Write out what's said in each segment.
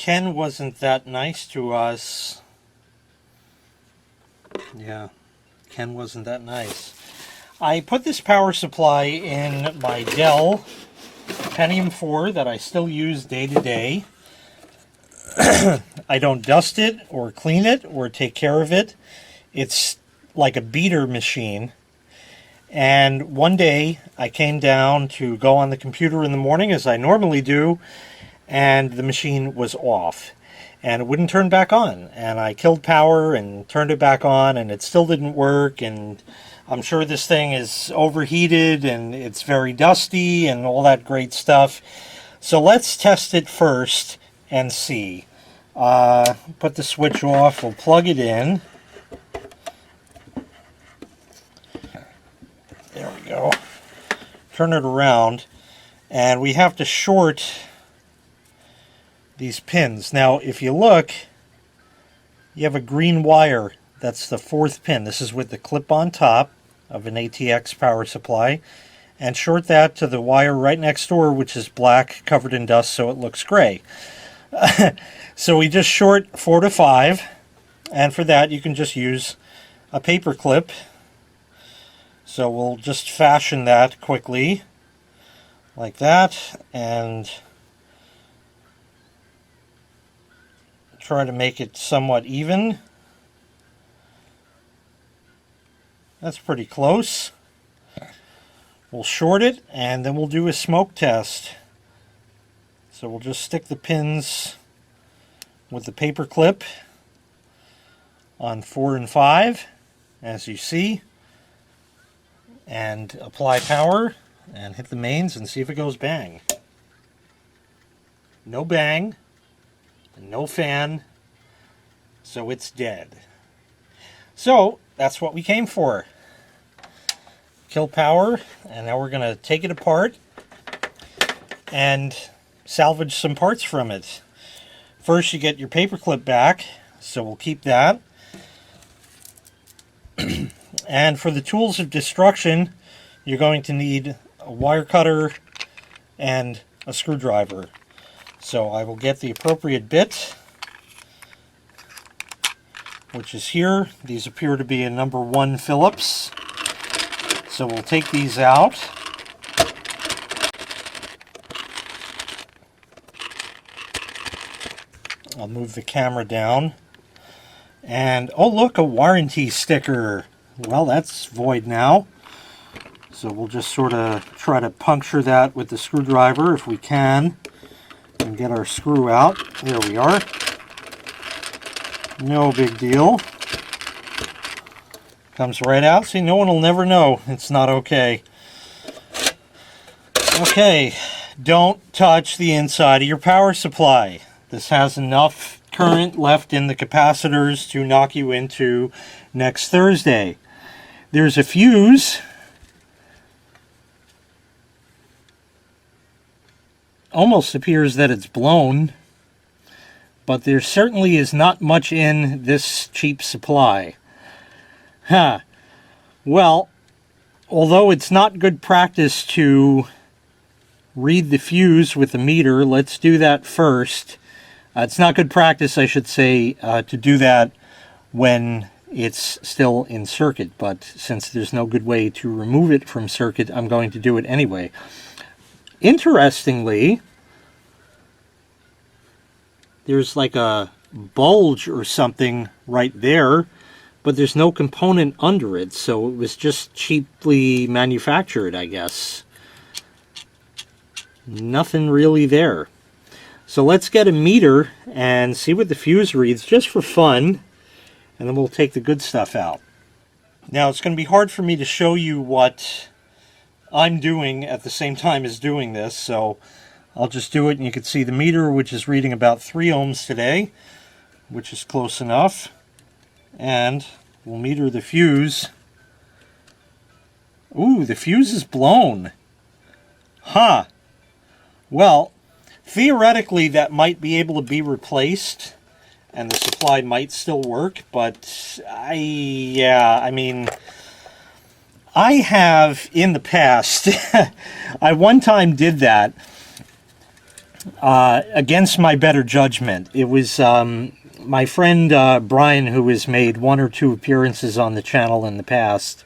Ken wasn't that nice to us. Yeah, Ken wasn't that nice. I put this power supply in my Dell Pentium 4 that I still use day to day. I don't dust it or clean it or take care of it. It's like a beater machine. And one day I came down to go on the computer in the morning as I normally do, and the machine was off and it wouldn't turn back on. And I killed power and turned it back on and it still didn't work. And I'm sure this thing is overheated and it's very dusty and all that great stuff. So let's test it first and see. Put the switch off, we'll plug it in. There we go. Turn it around, and we have to short these pins. Now, if you look, you have a green wire. That's the 4th pin. This is with the clip on top of an ATX power supply. And short that to the wire right next door, which is black, covered in dust, so it looks gray. So we just short 4 to 5, and for that you can just use a paper clip. So we'll just fashion that quickly, like that, and try to make it somewhat even. That's pretty close. We'll short it, and then we'll do a smoke test. So we'll just stick the pins with the paper clip on 4 and 5, as you see, and apply power and hit the mains and see if it goes bang. No bang, no fan, so it's dead. So that's what we came for. Kill power, and now we're going to take it apart and salvage some parts from it. First, you get your paper clip back, so we'll keep that. And for the tools of destruction, you're going to need a wire cutter and a screwdriver. So I will get the appropriate bit, which is here. These appear to be a number 1 Phillips. So we'll take these out. I'll move the camera down. And, oh look, a warranty sticker. Well, that's void now. So we'll just sort of try to puncture that with the screwdriver if we can. And get our screw out. There we are. No big deal. Comes right out. See, no one will never know. It's not okay. Okay, don't touch the inside of your power supply. This has enough current left in the capacitors to knock you into next Thursday. There's a fuse. Almost appears that it's blown, but there certainly is not much in this cheap supply. Huh. Well, although it's not good practice to read the fuse with a meter, let's do that first. It's not good practice, I should say, to do that when it's still in circuit, but since there's no good way to remove it from circuit, I'm going to do it anyway. Interestingly, there's like a bulge or something right there, but there's no component under it, so it was just cheaply manufactured, I guess. Nothing really there. So let's get a meter and see what the fuse reads, just for fun, and then we'll take the good stuff out. Now, it's going to be hard for me to show you what I'm doing at the same time as doing this, so I'll just do it, and you can see the meter, which is reading about 3 ohms today, which is close enough. And we'll meter the fuse. Ooh, the fuse is blown. Huh. Well, theoretically, that might be able to be replaced, and the supply might still work, but I mean, I have in the past, I one time did that. against my better judgment. It was my friend Brian, who has made 1 or 2 appearances on the channel in the past,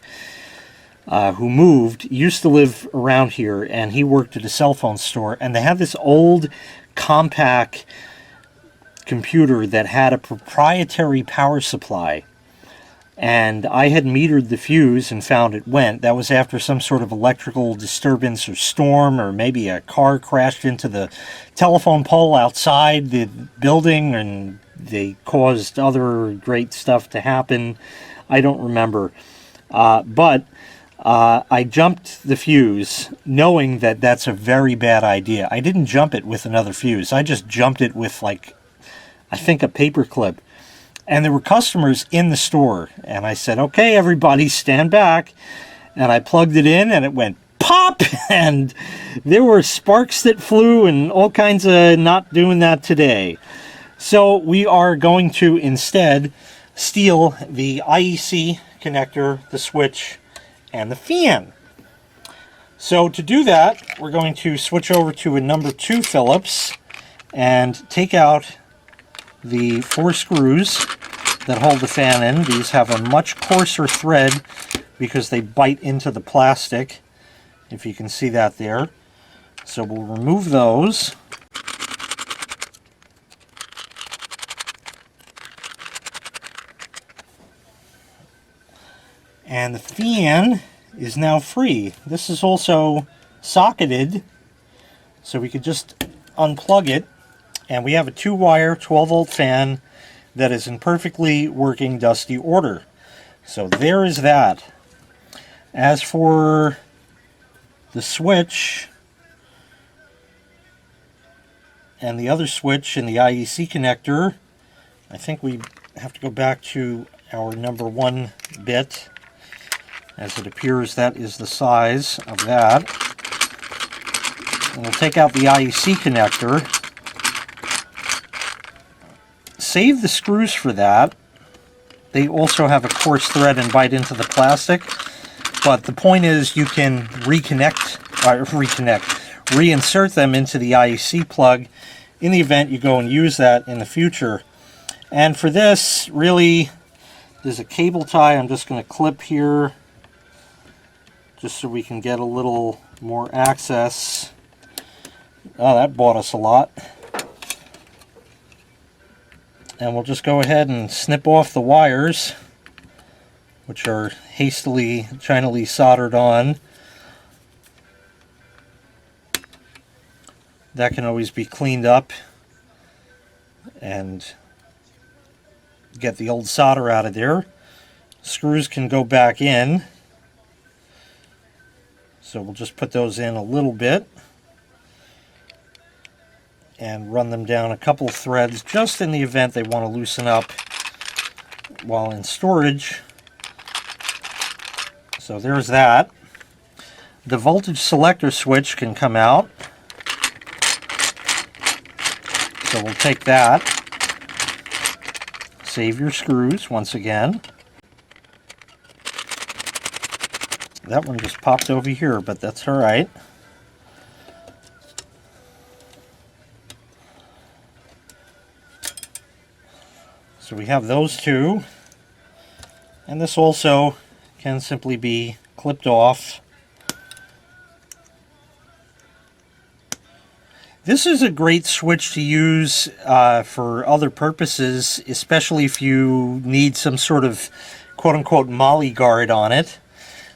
who moved, used to live around here, and he worked at a cell phone store, and they had this old compact computer that had a proprietary power supply. And I had metered the fuse and found it went. That was after some sort of electrical disturbance or storm, or maybe a car crashed into the telephone pole outside the building and they caused other great stuff to happen. I don't remember. But I jumped the fuse knowing that that's a very bad idea. I didn't jump it with another fuse. I just jumped it with, like, I think a paper clip. And there were customers in the store. And I said, okay, everybody stand back. And I plugged it in and it went pop. And there were sparks that flew and all kinds of not doing that today. So we are going to instead steal the IEC connector, the switch, and the fan. So to do that, we're going to switch over to a number 2 Phillips and take out the 4 screws that hold the fan in. These have a much coarser thread because they bite into the plastic, if you can see that there. So we'll remove those. And the fan is now free. This is also socketed, so we could just unplug it. And we have a 2-wire 12-volt fan that is in perfectly working dusty order. So there is that. As for the switch and the other switch in the IEC connector, I think we have to go back to our number 1 bit. As it appears, that is the size of that. And we'll take out the IEC connector. Save the screws for that. They also have a coarse thread and bite into the plastic. But the point is you can reinsert them into the IEC plug in the event you go and use that in the future. And for this, really, there's a cable tie I'm just going to clip here, just so we can get a little more access. Oh, that bought us a lot. And we'll just go ahead and snip off the wires, which are hastily, Chinally soldered on. That can always be cleaned up and get the old solder out of there. Screws can go back in. So we'll just put those in a little bit and run them down a couple of threads just in the event they want to loosen up while in storage. So there's that. The voltage selector switch can come out. So we'll take that. Save your screws once again. That one just popped over here, but that's all right. So we have those 2. And this also can simply be clipped off. This is a great switch to use for other purposes, especially if you need some sort of quote-unquote molly guard on it.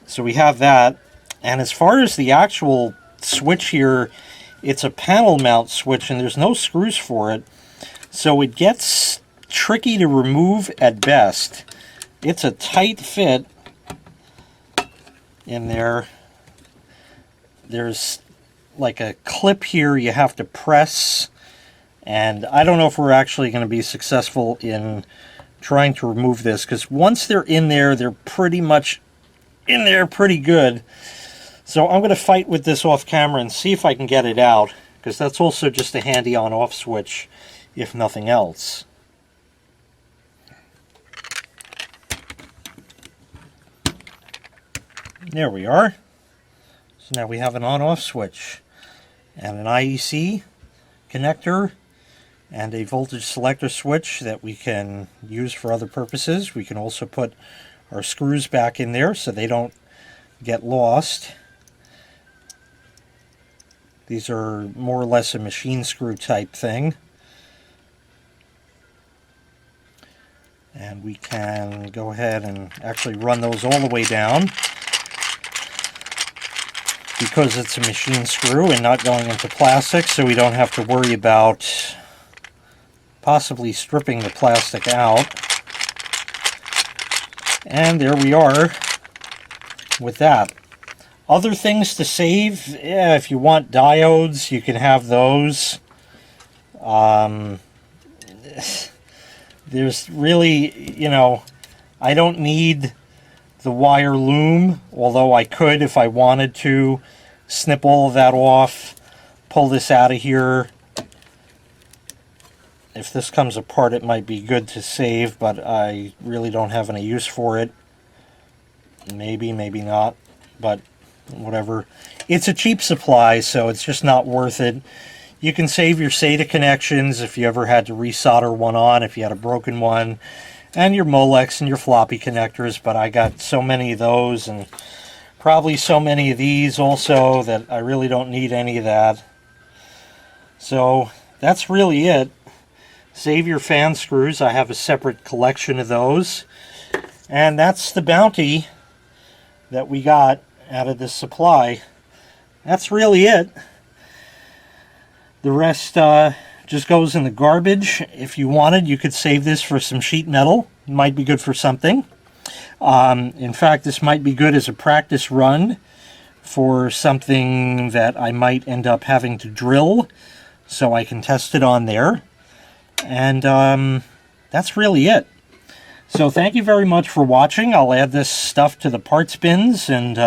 So we have that. And as far as the actual switch here, it's a panel mount switch and there's no screws for it. So it gets tricky to remove at best. It's a tight fit in there. There's like a clip here you have to press, and I don't know if we're actually going to be successful in trying to remove this, because once they're in there, they're pretty much in there pretty good. So I'm going to fight with this off camera and see if I can get it out, because that's also just a handy on-off switch, if nothing else. There we are. So now we have an on-off switch and an IEC connector and a voltage selector switch that we can use for other purposes. We can also put our screws back in there so they don't get lost. These are more or less a machine screw type thing. And we can go ahead and actually run those all the way down, because it's a machine screw and not going into plastic, so we don't have to worry about possibly stripping the plastic out. And there we are with that. Other things to save, yeah, if you want diodes, you can have those. There's really, you know, I don't need the wire loom, although I could, if I wanted to, snip all of that off, pull this out of here. If this comes apart, it might be good to save, but I really don't have any use for it. Maybe, maybe not, but whatever. It's a cheap supply, so it's just not worth it. You can save your SATA connections if you ever had to resolder one on, if you had a broken one, and your Molex and your floppy connectors, but I got so many of those and probably so many of these also that I really don't need any of that. So that's really it. Save your fan screws. I have a separate collection of those. And that's the bounty that we got out of this supply. That's really it. The rest just goes in the garbage. If you wanted, you could save this for some sheet metal. It might be good for something. In fact, this might be good as a practice run for something that I might end up having to drill, so I can test it on there. And that's really it. So thank you very much for watching. I'll add this stuff to the parts bins, and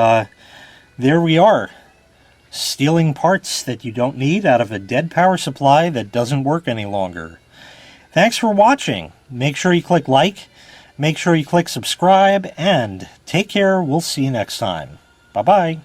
there we are. Stealing parts that you don't need out of a dead power supply that doesn't work any longer. Thanks for watching. Make sure you click like, make sure you click subscribe, and take care. We'll see you next time. Bye-bye.